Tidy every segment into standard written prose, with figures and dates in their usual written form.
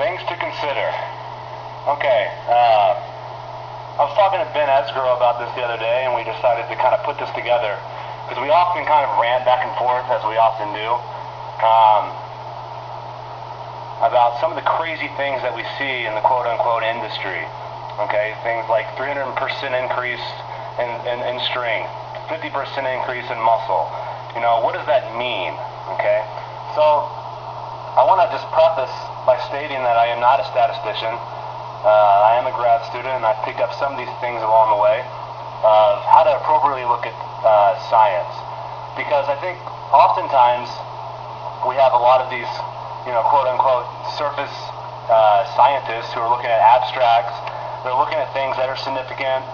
Things to consider. Okay, I was talking to Ben Esgro about this the other day, and we decided to kind of put this together, because we often kind of rant back and forth, as we often do, about some of the crazy things that we see in the quote-unquote industry. Okay, things like 300% increase in strength, 50% increase in muscle. You know, what does that mean? Okay, so I want to just preface by stating that I am not a statistician. I am a grad student, and I've picked up some of these things along the way of how to appropriately look at science. Because I think oftentimes we have a lot of these, you know, quote-unquote surface scientists who are looking at abstracts. They're looking at things that are significant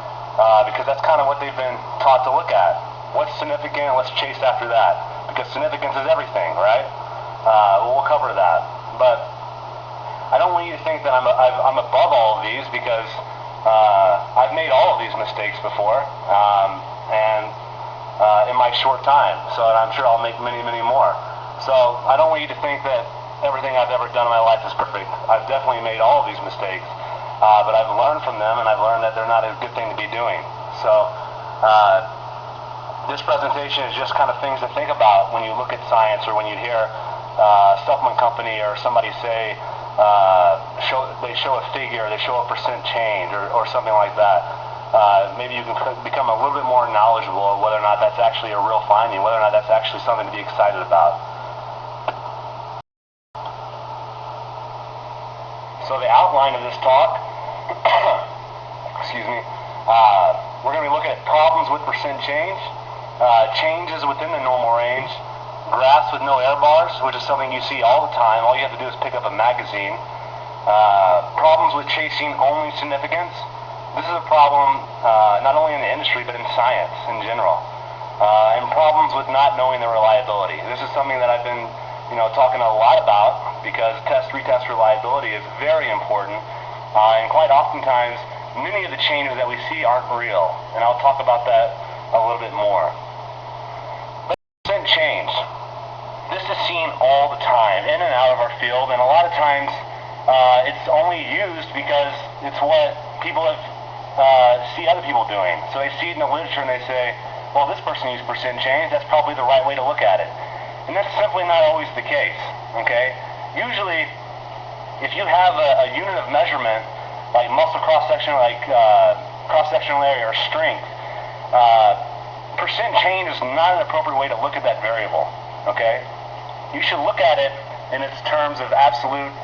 because that's kind of what they've been taught to look at. What's significant? Let's chase after that. Because significance is everything, right? We'll cover that. But I don't want you to think that I'm above all of these, because I've made all of these mistakes before, and in my short time. So I'm sure I'll make many, many more. So I don't want you to think that everything I've ever done in my life is perfect. I've definitely made all of these mistakes, but I've learned from them, and I've learned that they're not a good thing to be doing. So this presentation is just kind of things to think about when you look at science, or when you hear a supplement company or somebody say, they show a figure, they show a percent change, or something like that. Maybe you can become a little bit more knowledgeable of whether or not that's actually a real finding, whether or not that's actually something to be excited about. So the outline of this talk, excuse me, we're going to be looking at problems with percent change, changes within the normal range, graphs with no error bars, which is something you see all the time. All you have to do is pick up a magazine. Problems with chasing only significance. This is a problem not only in the industry, but in science in general. And problems with not knowing the reliability. This is something that I've been, talking a lot about, because retest reliability is very important. And quite oftentimes, many of the changes that we see aren't real. And I'll talk about that a little bit more. Percent change. This is seen all the time, in and out of our field, and a lot of times it's only used because it's what people see other people doing. So they see it in the literature and they say, well, this person used percent change, that's probably the right way to look at it. And that's simply not always the case, okay? Usually, if you have a unit of measurement, like muscle cross-section, like cross-sectional area or strength, percent change is not an appropriate way to look at that variable, okay? You should look at it in its terms of absolute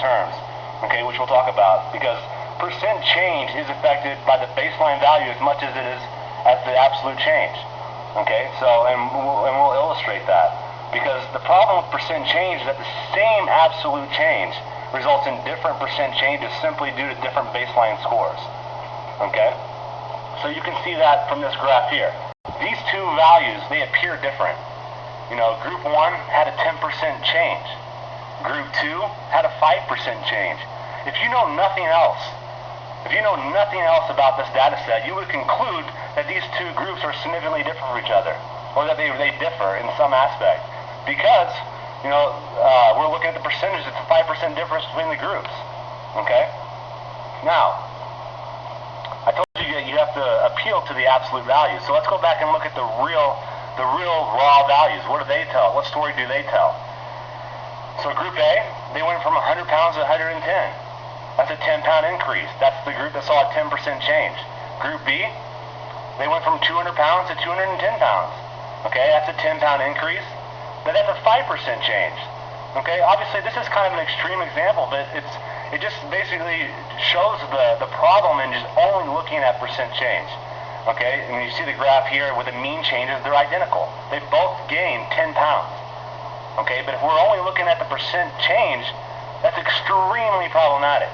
terms, okay, which we'll talk about, because percent change is affected by the baseline value as much as it is as the absolute change, okay? So, and we'll illustrate that, because the problem with percent change is that the same absolute change results in different percent changes simply due to different baseline scores, okay? So you can see that from this graph here. These two values, they appear different. Group 1 had a 10% change. Group 2 had a 5% change. If you know nothing else about this data set, you would conclude that these two groups are significantly different from each other, or that they differ in some aspect. Because, we're looking at the percentage, it's a 5% difference between the groups. Okay? Now, I told you that you have to appeal to the absolute value. So let's go back and look at the real raw values. What do they tell? What story do they tell? So Group A, they went from 100 pounds to 110. That's a 10-pound increase. That's the group that saw a 10% change. Group B, they went from 200 pounds to 210 pounds. Okay, that's a 10-pound increase. But that's a 5% change. Okay, obviously this is kind of an extreme example, but it just basically shows the problem in just only looking at percent change. Okay, and you see the graph here with the mean changes, they're identical. They both gain 10 pounds. Okay, but if we're only looking at the percent change, that's extremely problematic.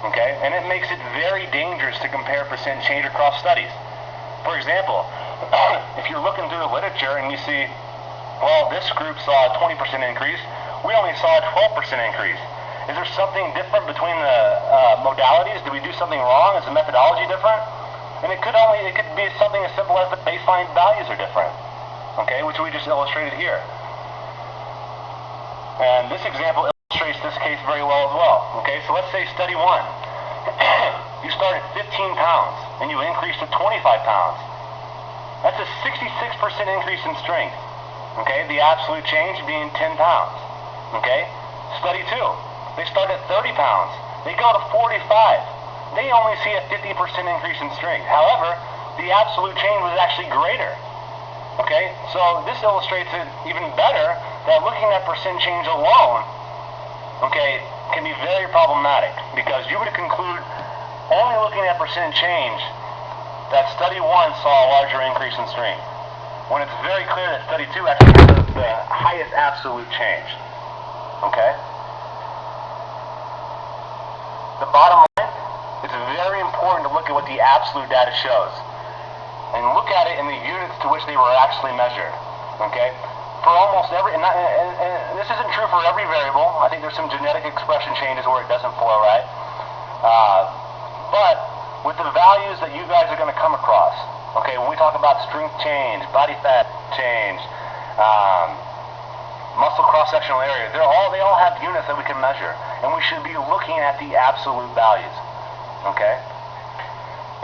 Okay, and it makes it very dangerous to compare percent change across studies. For example, if you're looking through the literature and you see, well, this group saw a 20% increase, we only saw a 12% increase. Is there something different between the modalities? Did we do something wrong? Is the methodology different? And it could be something as simple as the baseline values are different, okay, which we just illustrated here. And this example illustrates illustrates this case very well as well. Okay, so let's say study 1. You start at 15 pounds and you increase to 25 pounds. That's a 66% increase in strength. Okay, the absolute change being 10 pounds. Okay, study 2. They start at 30 pounds. They go to 45. They only see a 50% increase in strength. However, the absolute change was actually greater. Okay, so this illustrates it even better that looking at percent change alone, okay, can be very problematic, because you would conclude only looking at percent change that study 1 saw a larger increase in strength, when it's very clear that study 2 actually has the highest absolute change. Okay? The bottom line, it's very important to look at what the absolute data shows, and look at it in the units to which they were actually measured. Okay? For almost every, and this isn't true for every variable. I think there's some genetic expression changes where it doesn't flow right. But with the values that you guys are going to come across, okay, when we talk about strength change, body fat change, muscle cross-sectional area, they all have units that we can measure, and we should be looking at the absolute values. Okay?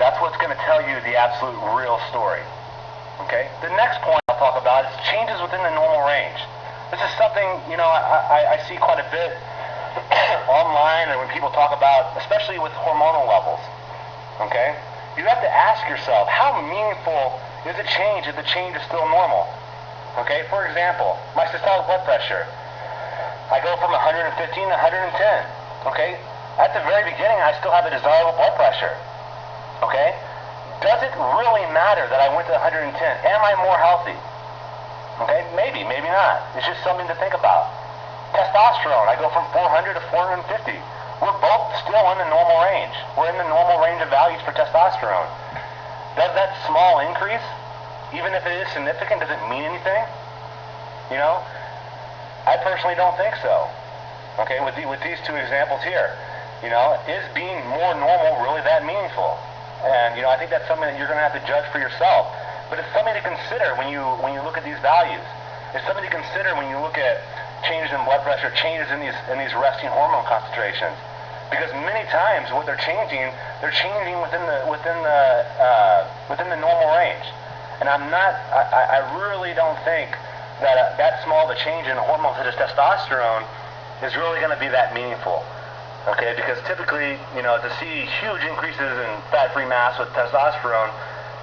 That's what's going to tell you the absolute real story. Okay? The next point I'll talk about is changes within the normal range. This is something, you know, I see quite a bit online, or when people talk about, especially with hormonal levels. Okay? You have to ask yourself, how meaningful is a change if the change is still normal? Okay? For example, my systolic blood pressure. I go from 115 to 110. Okay? At the very beginning, I still have a desirable blood pressure. Okay? Does it really matter that I went to 110? Am I more healthy? Okay? Maybe, maybe not. It's just something to think about. Testosterone, I go from 400 to 450. We're both still in the normal range. We're in the normal range of values for testosterone. Does that small increase, even if it is significant, does it mean anything? You know? I personally don't think so. Okay? With these two examples here. You know, is being more normal really that meaningful? And, you know, I think that's something that you're going to have to judge for yourself. But it's something to consider when you look at these values. It's something to consider when you look at changes in blood pressure, changes in these resting hormone concentrations. Because many times what they're changing within the normal range. And I really don't think that that small of a change in hormones such as testosterone is really going to be that meaningful. Okay, because typically, you know, to see huge increases in fat-free mass with testosterone,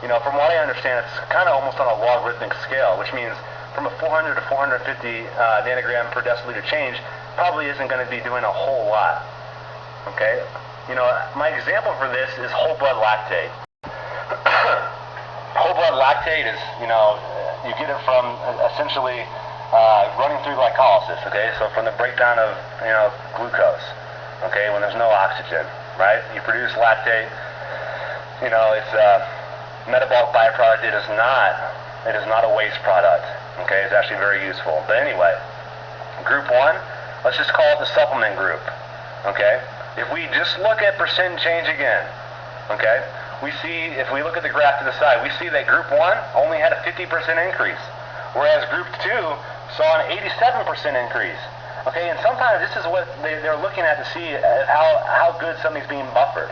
you know, from what I understand, it's kind of almost on a logarithmic scale, which means from a 400 to 450 nanogram per deciliter change probably isn't going to be doing a whole lot. Okay, you know, my example for this is whole blood lactate. Whole blood lactate is, you know, you get it from essentially running through glycolysis. Okay, so from the breakdown of, you know, glucose. Okay, when there's no oxygen, right? You produce lactate. You know, it's a metabolic byproduct. It is not a waste product. Okay, it's actually very useful. But anyway, group 1, let's just call it the supplement group. Okay, if we just look at percent change again, okay, we see, if we look at the graph to the side, we see that group 1 only had a 50% increase, whereas group 2 saw an 87% increase. Okay, and sometimes this is what they're looking at to see how good something's being buffered.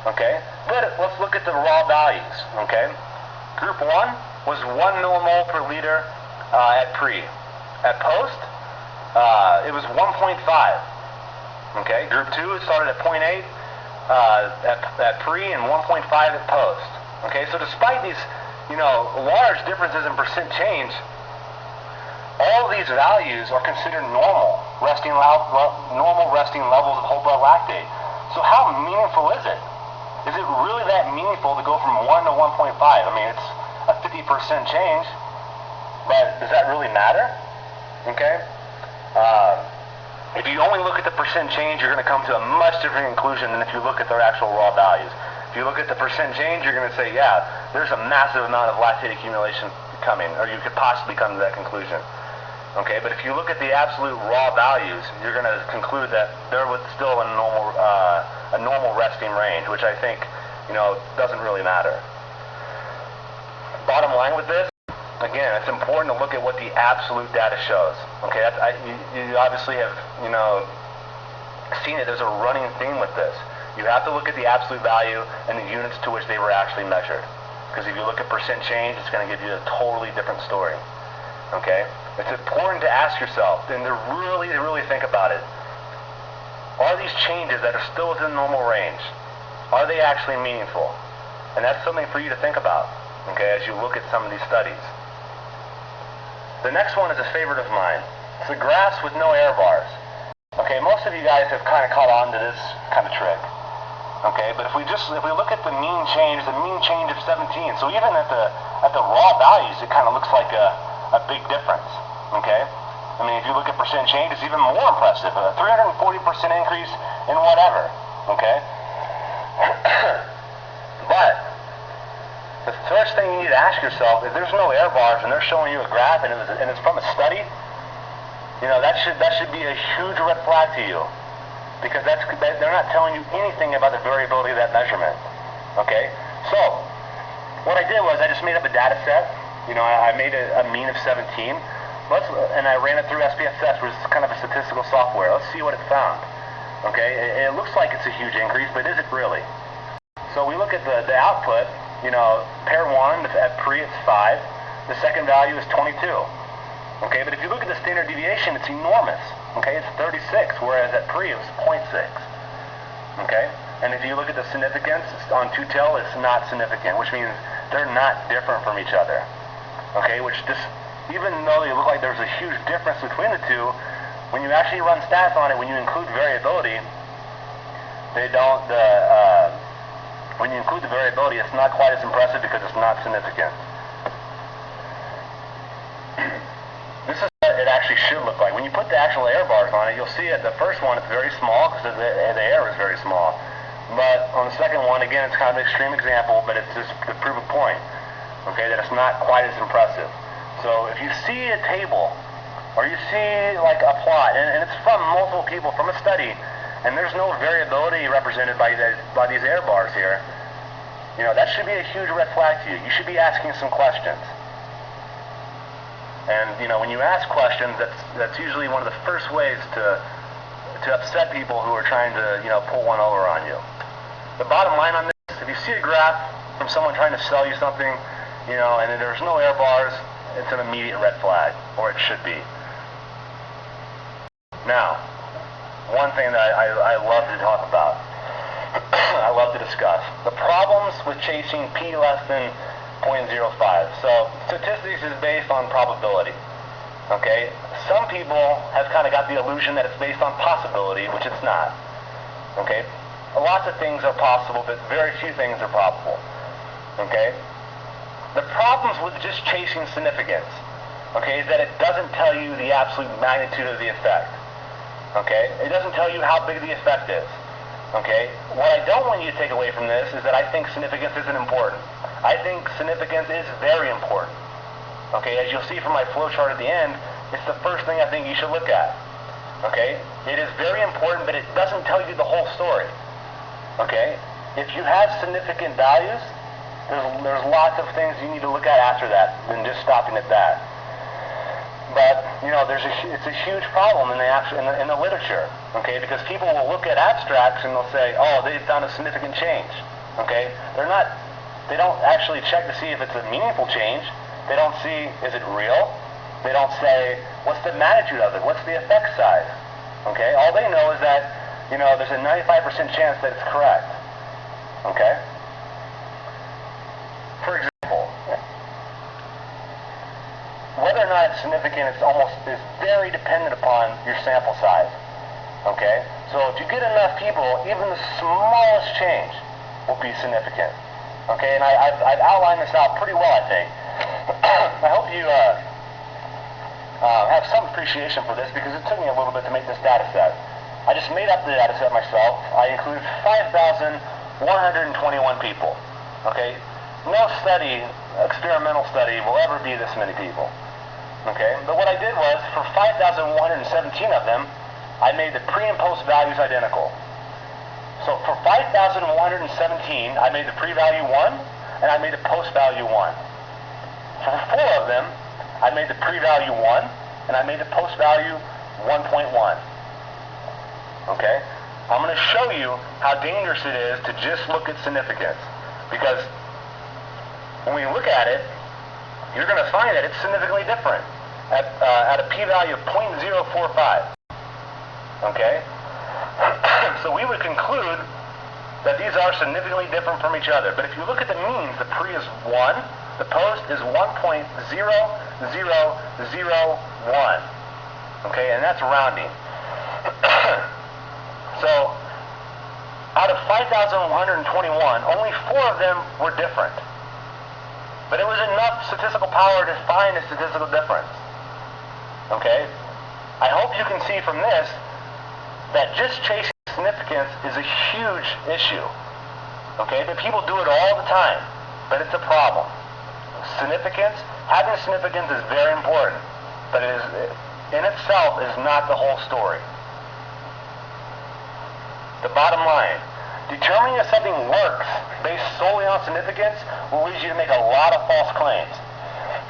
Okay, but let's look at the raw values. Okay, group 1 was 1 millimole per liter at pre. At post, it was 1.5. Okay, group 2, it started at 0.8 at pre and 1.5 at post. Okay, so despite these, you know, large differences in percent change, all of these values are considered normal resting levels of whole blood lactate. So how meaningful is it? Is it really that meaningful to go from 1 to 1.5? I mean, it's a 50% change, but does that really matter? Okay? If you only look at the percent change, you're going to come to a much different conclusion than if you look at their actual raw values. If you look at the percent change, you're going to say, yeah, there's a massive amount of lactate accumulation coming, or you could possibly come to that conclusion. Okay, but if you look at the absolute raw values, you're going to conclude that they're still in a normal resting range, which I think, you know, doesn't really matter. Bottom line with this, again, it's important to look at what the absolute data shows. Okay, you obviously have, you know, seen it, there's a running theme with this. You have to look at the absolute value and the units to which they were actually measured. Because if you look at percent change, it's going to give you a totally different story. Okay? It's important to ask yourself and to really think about it. Are these changes that are still within normal range, are they actually meaningful? And that's something for you to think about, okay, as you look at some of these studies. The next one is a favorite of mine. It's the graphs with no error bars. Okay, most of you guys have kind of caught on to this kind of trick. Okay, but if we look at the mean change of 17, so even at the raw values, it kind of looks like a big difference. Okay? I mean, if you look at percent change, it's even more impressive. A 340% increase in whatever. Okay? But the first thing you need to ask yourself is, there's no error bars and they're showing you a graph and it's from a study. You know, that should be a huge red flag to you, because they're not telling you anything about the variability of that measurement. Okay? So what I did was I just made up a data set. You know, I made a mean of 17. And I ran it through SPSS, which is kind of a statistical software. Let's see what it found. Okay, it looks like it's a huge increase, but is it really? So we look at the output. You know, pair 1 at pre, it's 5. The second value is 22. Okay, but if you look at the standard deviation, it's enormous. Okay, it's 36, whereas at pre it was 0.6. Okay, and if you look at the significance on two-tail, it's not significant, which means they're not different from each other. Okay, which just, even though they look like there's a huge difference between the two, when you actually run stats on it, when you include variability, when you include the variability, it's not quite as impressive because it's not significant. This is what it actually should look like. When you put the actual error bars on it, you'll see at the first one it's very small because the error is very small. But on the second one, again, it's kind of an extreme example, but it's just to prove a point, okay, that it's not quite as impressive. So if you see a table, or you see like a plot, and it's from multiple people from a study, and there's no variability represented by these error bars here, you know, that should be a huge red flag to you. You should be asking some questions. And you know, when you ask questions, that's usually one of the first ways to upset people who are trying to, you know, pull one over on you. The bottom line on this, if you see a graph from someone trying to sell you something, you know, and there's no error bars, it's an immediate red flag, or it should be. Now, one thing that I love to talk about, I love to discuss, the problems with chasing p less than 0.05. So statistics is based on probability. Okay? Some people have kind of got the illusion that it's based on possibility, which it's not. Okay? Lots of things are possible, but very few things are probable. Okay? The problems with just chasing significance, okay, is that it doesn't tell you the absolute magnitude of the effect. Okay? It doesn't tell you how big the effect is. Okay? What I don't want you to take away from this is that I think significance isn't important. I think significance is very important. Okay? As you'll see from my flowchart at the end, it's the first thing I think you should look at. Okay? It is very important, but it doesn't tell you the whole story. Okay? If you have significant values, there's lots of things you need to look at after that than just stopping at that. But you know, it's a huge problem in the literature, okay? Because people will look at abstracts and they'll say, oh, they found a significant change, okay? They don't actually check to see if it's a meaningful change. They don't see, is it real? They don't say, what's the magnitude of it? What's the effect size? Okay? All they know is that, you know, there's a 95% chance that it's correct. Okay? For example, whether or not it's significant is very dependent upon your sample size. Okay? So if you get enough people, even the smallest change will be significant. Okay? And I've outlined this out pretty well, I think. I hope you have some appreciation for this, because it took me a little bit to make this data set. I just made up the data set myself. I included 5,121 people. Okay? No study, experimental study, will ever be this many people. Okay? But what I did was, for 5,117 of them, I made the pre and post values identical. So for 5,117, I made the pre-value 1, and I made the post-value 1. For 4 of them, I made the pre-value 1, and I made the post-value 1.1. Okay? I'm going to show you how dangerous it is to just look at significance. Because when we look at it, you're going to find that it's significantly different at a p-value of 0.045. Okay? So we would conclude that these are significantly different from each other. But if you look at the means, the pre is 1, the post is 1.0001. Okay, and that's rounding. So, out of 5,121, only 4 of them were different. But it was enough statistical power to find a statistical difference. Okay? I hope you can see from this that just chasing significance is a huge issue. Okay? But people do it all the time. But it's a problem. Having significance is very important. But it is, in itself, is not the whole story. The bottom line, determining if something works based solely on significance will lead you to make a lot of false claims.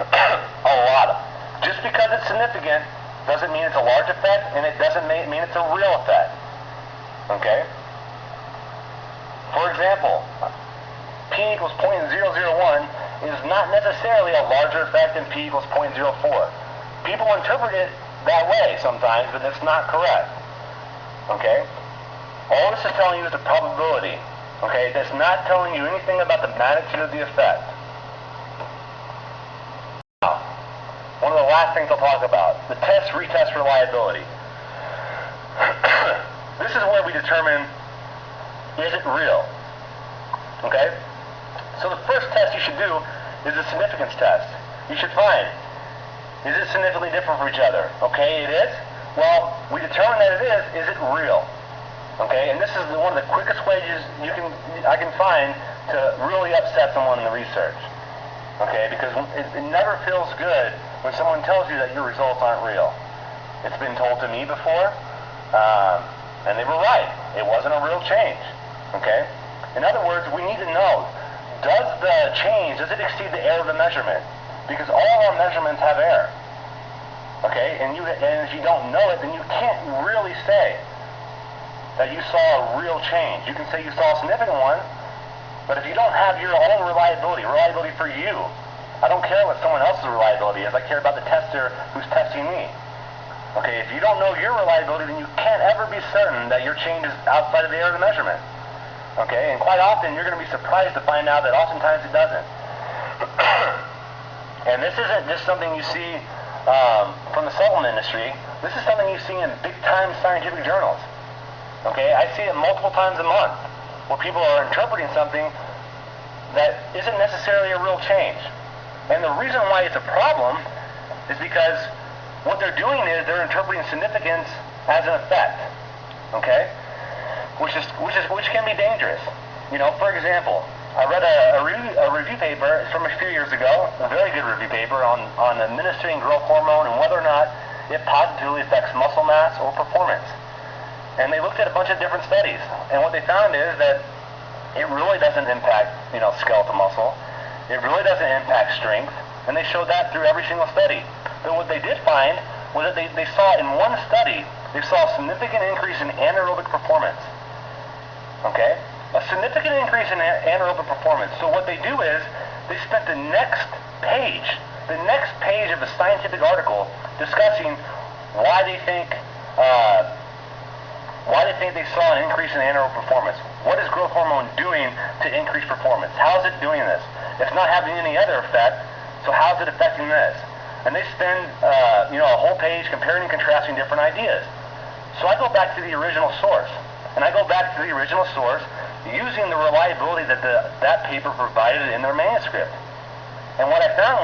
A lot of. Just because it's significant doesn't mean it's a large effect, and it doesn't mean it's a real effect. Okay? For example, P equals 0.001 is not necessarily a larger effect than P equals 0.04. People interpret it that way sometimes, but that's not correct. Okay? All this is telling you is the probability. Okay? That's not telling you anything about the magnitude of the effect. Now, one of the last things I'll talk about, the test-retest reliability. This is where we determine, is it real? Okay? So the first test you should do is a significance test. You should find, is it significantly different from each other? Okay, it is? Well, we determine that it is it real? Okay, and this is one of the quickest ways I can find to really upset someone in the research. Okay, because it never feels good when someone tells you that your results aren't real. It's been told to me before, and they were right. It wasn't a real change. Okay? In other words, we need to know, does it exceed the error of the measurement? Because all of our measurements have error. Okay? And if you don't know it, then you can't really say that you saw a real change. You can say you saw a significant one, but if you don't have your own reliability for you, I don't care what someone else's reliability is. I care about the tester who's testing me. Okay, if you don't know your reliability, then you can't ever be certain that your change is outside of the error of the measurement. Okay, and quite often you're going to be surprised to find out that oftentimes it doesn't. And this isn't just something you see from the supplement industry. This is something you see in big-time scientific journals. Okay, I see it multiple times a month where people are interpreting something that isn't necessarily a real change. And the reason why it's a problem is because what they're doing is they're interpreting significance as an effect. Okay? Which can be dangerous. You know, for example, I read a review paper from a few years ago, a very good review paper on administering growth hormone and whether or not it positively affects muscle mass or performance. And they looked at a bunch of different studies, and what they found is that it really doesn't impact, skeletal muscle. It really doesn't impact strength, and they showed that through every single study. But what they did find was that they saw in one study, they saw a significant increase in anaerobic performance. Okay? A significant increase in anaerobic performance. So what they do is, they spent the next page of a scientific article discussing why they think they saw an increase in anaerobic performance. What is growth hormone doing to increase performance? How is it doing this? It's not having any other effect, so how is it affecting this? And they spend a whole page comparing and contrasting different ideas. So I go back to the original source. And I go back to the original source using the reliability that that paper provided in their manuscript. And what I found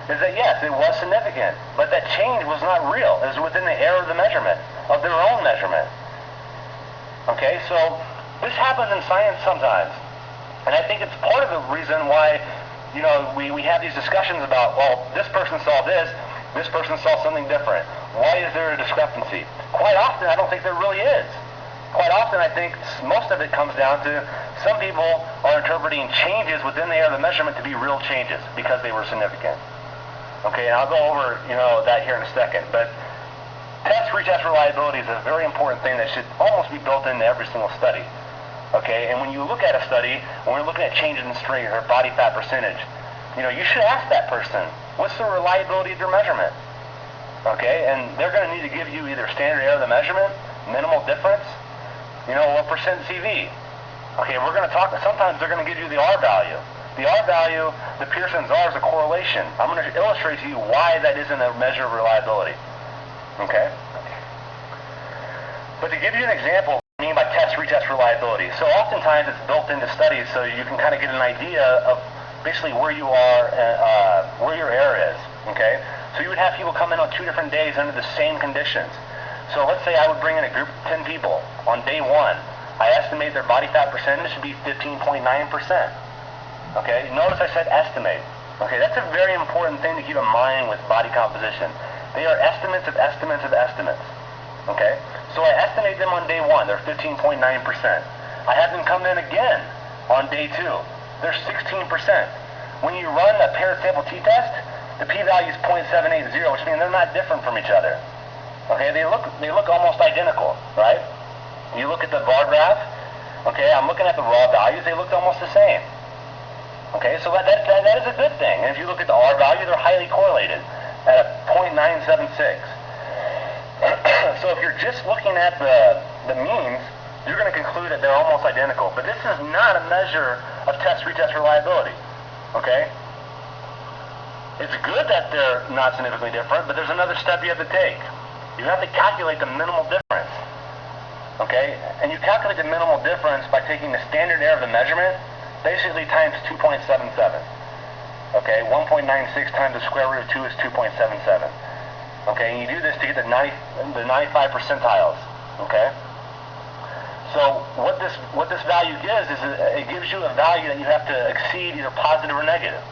is that yes, it was significant, but that change was not real. It was within the error of the measurement, of their own measurement. Okay, so this happens in science sometimes. And I think it's part of the reason why, we have these discussions about, well, this person saw this person saw something different. Why is there a discrepancy? Quite often, I don't think there really is. Quite often, I think most of it comes down to some people are interpreting changes within the error of the measurement to be real changes because they were significant. Okay, and I'll go over, that here in a second. But Test-retest reliability is a very important thing that should almost be built into every single study. Okay, and when you look at a study, when we're looking at changes in strength or body fat percentage, you should ask that person, what's the reliability of your measurement? Okay, and they're going to need to give you either standard error of the measurement, minimal difference, or percent CV. Okay, we're going to talk, sometimes they're going to give you the R value. The R value, the Pearson's R is a correlation. I'm going to illustrate to you why that isn't a measure of reliability. Okay? But to give you an example, what I mean by test-retest reliability. So oftentimes it's built into studies so you can kind of get an idea of basically where you are, where your error is. Okay? So you would have people come in on 2 different days under the same conditions. So let's say I would bring in a group of 10 people. On day 1, I estimate their body fat percentage to be 15.9%. Okay? Notice I said estimate. Okay? That's a very important thing to keep in mind with body composition. They are estimates of estimates of estimates. Okay? So I estimate them on day 1. They're 15.9%. I have them come in again on day 2. They're 16%. When you run a paired sample t-test, the p-value is 0.780, which means they're not different from each other. Okay? They look almost identical, right? You look at the bar graph. Okay? I'm looking at the raw values. They look almost the same. Okay? So that is a good thing. And if you look at the R value, they're highly correlated at a 0.976. So if you're just looking at the means, you're going to conclude that they're almost identical. But this is not a measure of test-retest reliability. Okay? It's good that they're not significantly different, but there's another step you have to take. You have to calculate the minimal difference. Okay? And you calculate the minimal difference by taking the standard error of the measurement, basically times 2.77. Okay? 1.96 times the square root of 2 is 2.77. Okay, and you do this to get the 95 percentiles. Okay, so what this value gives is it gives you a value that you have to exceed either positive or negative.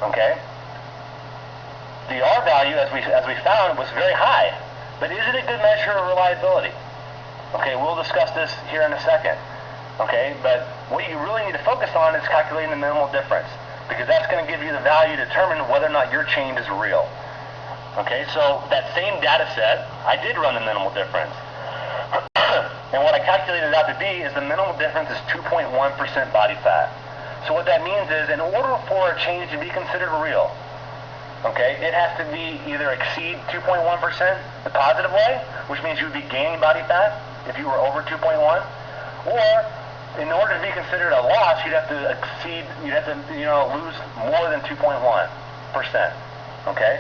Okay, the R value, as we found, was very high, but is it a good measure of reliability? Okay, we'll discuss this here in a second. Okay, but what you really need to focus on is calculating the minimal difference, because that's going to give you the value to determine whether or not your change is real. Okay, so that same data set, I did run the minimal difference. And what I calculated it out to be is the minimal difference is 2.1% body fat. So what that means is, in order for a change to be considered real, okay, it has to be either exceed 2.1% the positive way, which means you would be gaining body fat if you were over 2.1, or in order to be considered a loss, you'd have to lose more than 2.1%. Okay?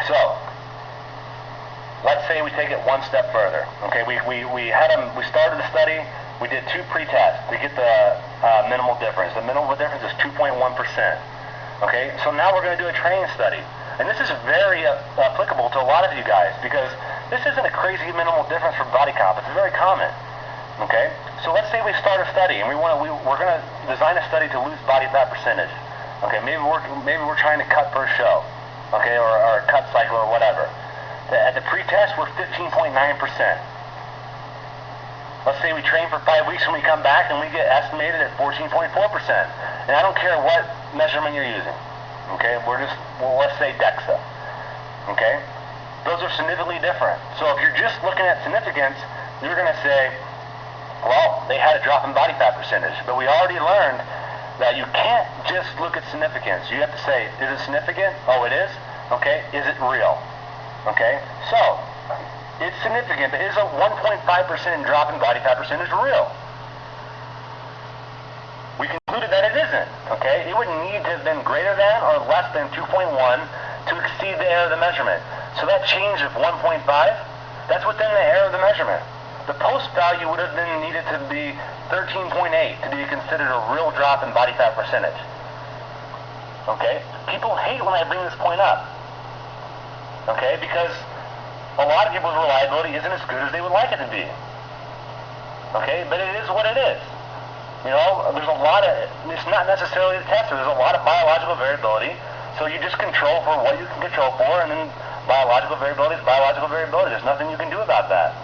So, let's say we take it one step further. Okay, we started the study. We did 2 pre-tests to get the minimal difference. The minimal difference is 2.1%. Okay, so now we're going to do a training study, and this is very applicable to a lot of you guys because this isn't a crazy minimal difference for body comp. It's very common. Okay, so let's say we start a study and we're going to design a study to lose body fat percentage. Okay, maybe we're trying to cut per show. Okay, or a cut cycle or whatever. At the pre-test, we're 15.9%. Let's say we train for 5 weeks and we come back and we get estimated at 14.4%. And I don't care what measurement you're using. Okay, let's say DEXA. Okay, those are significantly different. So if you're just looking at significance, you're going to say, well, they had a drop in body fat percentage. But we already learned that you can't just look at significance. You have to say, is it significant? Oh, it is? Okay. Is it real? Okay. So, it's significant, but is a 1.5% drop in body fat percentage real? We concluded that it isn't. Okay. It would need to have been greater than or less than 2.1 to exceed the error of the measurement. So that change of 1.5, that's within the error of the measurement. The post value would have been needed to be 13.8 to be considered a real drop in body fat percentage. Okay? People hate when I bring this point up. Okay? Because a lot of people's reliability isn't as good as they would like it to be. Okay? But it is what it is. There's a lot of, it's not necessarily the tester. There's a lot of biological variability. So you just control for what you can control for, and then biological variability is biological variability. There's nothing you can do about that.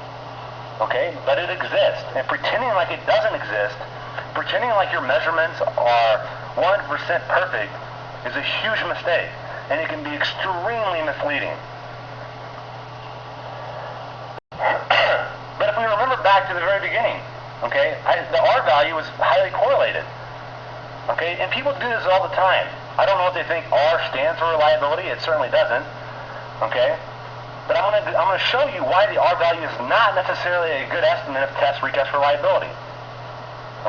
Okay, but it exists. And pretending like it doesn't exist, pretending like your measurements are 100% perfect, is a huge mistake, and it can be extremely misleading. But if we remember back to the very beginning, okay, the R value is highly correlated. Okay, and people do this all the time. I don't know if they think R stands for reliability. It certainly doesn't. Okay, but I'm gonna show you why the R value is not necessarily a good estimate of test-retest reliability.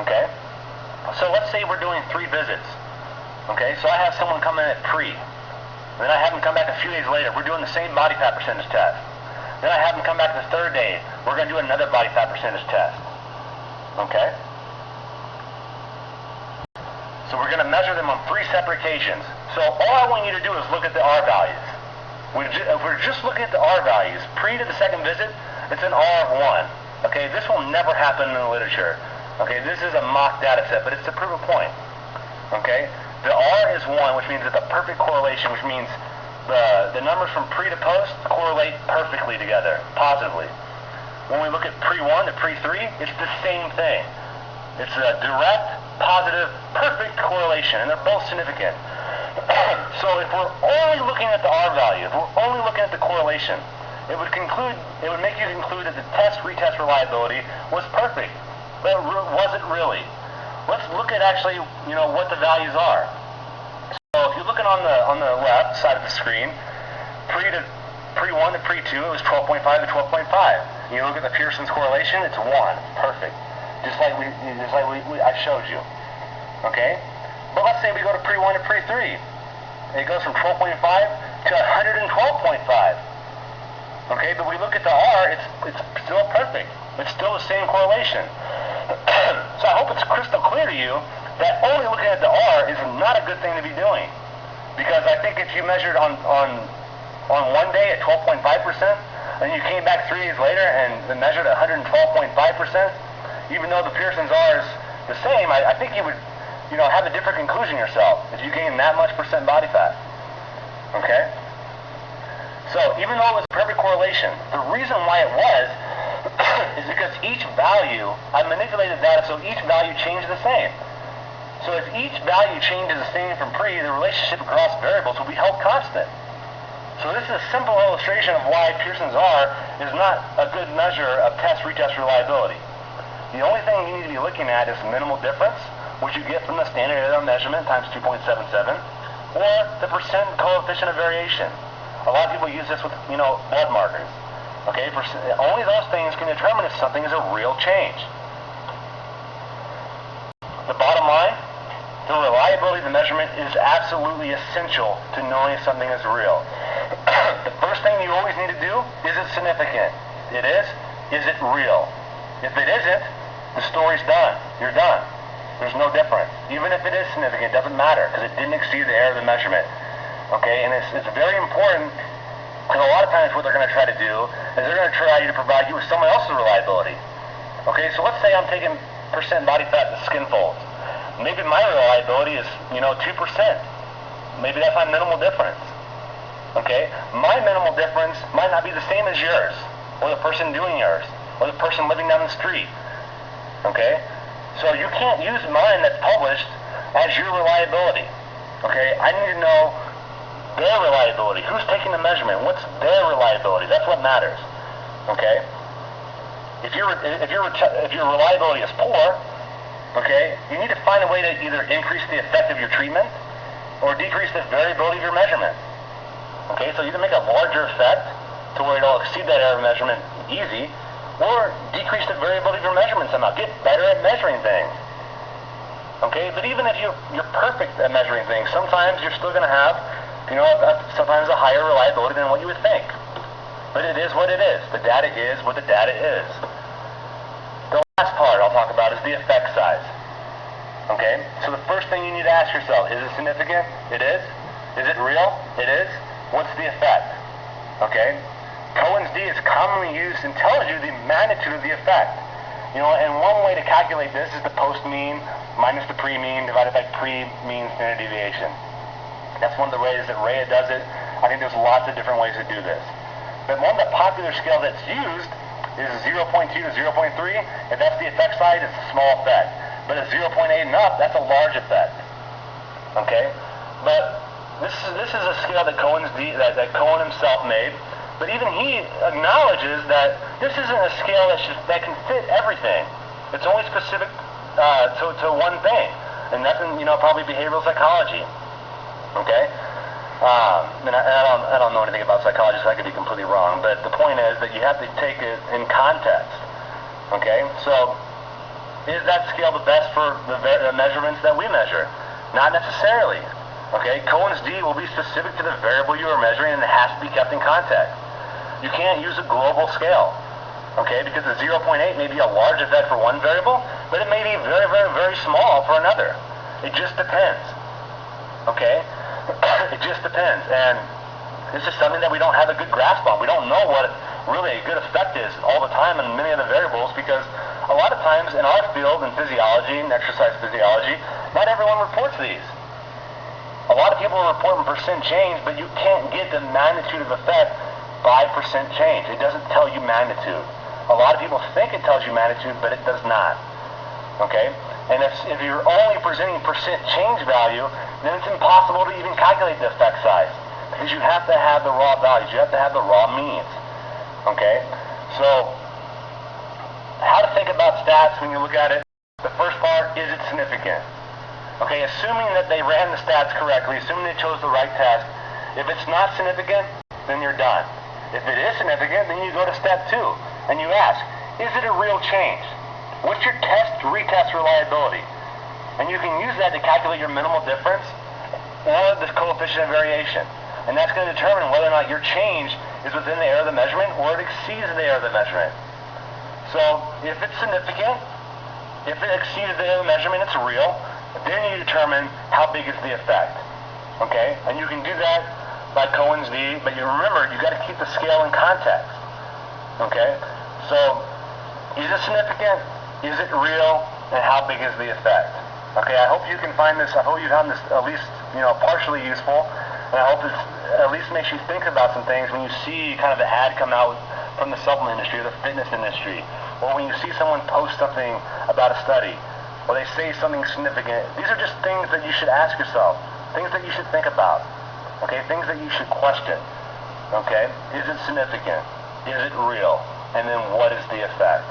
Okay, so let's say we're doing 3 visits. Okay, so I have someone come in at pre, then I have them come back a few days later. We're doing the same body fat percentage test. Then I have them come back the 3rd day. We're going to do another body fat percentage test. Okay? So we're going to measure them on 3 separate occasions. So all I want you to do is look at the R values. If we're just looking at the R values, pre to the 2nd visit, it's an R of 1. Okay? This will never happen in the literature. Okay? This is a mock data set, but it's to prove a point. Okay? The R is 1, which means it's a perfect correlation, which means the numbers from pre to post correlate perfectly together, positively. When we look at pre-1 to pre-3, it's the same thing. It's a direct, positive, perfect correlation, and they're both significant. So if we're only looking at the R value, if we're only looking at the correlation, it would make you conclude that the test-retest reliability was perfect. But was it really? Let's look at actually, what the values are. So if you're looking on the left side of the screen, pre-1 to pre-2, it was 12.5 to 12.5. You look at the Pearson's correlation, it's 1. Perfect. Just like I showed you. Okay? But let's say we go to pre-1 to pre-3. It goes from 12.5 to 112.5. Okay? But we look at the R, it's still perfect. It's still the same correlation. So I hope it's crystal clear to you that only looking at the R is not a good thing to be doing. Because I think if you measured on one day at 12.5%, and you came back 3 days later and measured at 112.5%, even though the Pearson's R is the same, I think you would, have a different conclusion yourself if you gain that much percent body fat. Okay? So even though it was a perfect correlation, the reason why it was is because each value, I manipulated data so each value changed the same. So if each value changes the same from pre, the relationship across variables will be held constant. So this is a simple illustration of why Pearson's R is not a good measure of test-retest reliability. The only thing you need to be looking at is minimal difference, which you get from the standard error measurement times 2.77, or the percent coefficient of variation. A lot of people use this with, blood markers. Okay, only those things can determine if something is a real change. The bottom line, the reliability of the measurement is absolutely essential to knowing if something is real. The first thing you always need to do, is it significant? It is. Is it real? If it isn't, the story's done. You're done. There's no difference. Even if it is significant, it doesn't matter because it didn't exceed the error of the measurement. Okay, and it's very important because a lot of times what they're going to try to do is they're going to try to provide you with someone else's reliability. Okay, so let's say I'm taking percent body fat to skin folds. Maybe my reliability is, 2%. Maybe that's my minimal difference. Okay? My minimal difference might not be the same as yours, or the person doing yours, or the person living down the street. Okay? So you can't use mine that's published as your reliability. Okay? I need to know their reliability. Who's taking the measurement? What's their reliability? That's what matters. Okay? If your reliability is poor, okay, you need to find a way to either increase the effect of your treatment or decrease the variability of your measurement. Okay, so either make a larger effect to where it'll exceed that error measurement easy, or decrease the variability of your measurement somehow. Get better at measuring things. Okay, but even if you're perfect at measuring things, sometimes you're still going to have, sometimes a higher reliability than what you would think. But it is what it is. The data is what the data is. The last part I'll talk about is the effect size. Okay, so the first thing you need to ask yourself, is it significant? It is. Is it real? It is. What's the effect? Okay, Cohen's d is commonly used and tells you the magnitude of the effect. And one way to calculate this is the post-mean minus the pre-mean divided by pre-mean standard deviation. That's one of the ways that Rhea does it. I think there's lots of different ways to do this. But one of the popular scales that's used is 0.2 to 0.3. If that's the effect size, it's a small effect. But at 0.8 and up, that's a large effect. Okay? But This is a scale that that Cohen himself made, but even he acknowledges that this isn't a scale that can fit everything. It's only specific to one thing, and that's in, probably behavioral psychology. Okay. And I don't know anything about psychology, so I could be completely wrong. But the point is that you have to take it in context. Okay. So, is that scale the best for the measurements that we measure? Not necessarily. Okay, Cohen's D will be specific to the variable you are measuring, and it has to be kept in context. You can't use a global scale, okay, because the 0.8 may be a large effect for one variable, but it may be very, very, very small for another. It just depends, okay? It just depends, and this is something that we don't have a good grasp on. We don't know what really a good effect is all the time in many of the variables, because a lot of times in our field, in physiology and exercise physiology, not everyone reports these. A lot of people are reporting percent change, but you can't get the magnitude of effect by percent change. It doesn't tell you magnitude. A lot of people think it tells you magnitude, but it does not. Okay? And if you're only presenting percent change value, then it's impossible to even calculate the effect size, because you have to have the raw values. You have to have the raw means. Okay? So, how to think about stats when you look at it. The first part, is it significant? Okay, assuming that they ran the stats correctly, assuming they chose the right test, if it's not significant, then you're done. If it is significant, then you go to step 2, and you ask, is it a real change? What's your retest reliability? And you can use that to calculate your minimal difference or the coefficient of variation. And that's going to determine whether or not your change is within the error of the measurement or it exceeds the error of the measurement. So, if it's significant, if it exceeds the error of the measurement, it's real. Then you determine how big is the effect, okay? And you can do that by Cohen's D, but you remember, you got to keep the scale in context, okay? So, is it significant? Is it real? And how big is the effect? Okay, I hope you can find this, I hope you found this at least, partially useful, and I hope it at least makes you think about some things when you see kind of the ad come out from the supplement industry or the fitness industry, or when you see someone post something about a study, or they say something significant. These are just things that you should ask yourself, things that you should think about, okay, things that you should question, okay? Is it significant? Is it real? And then what is the effect?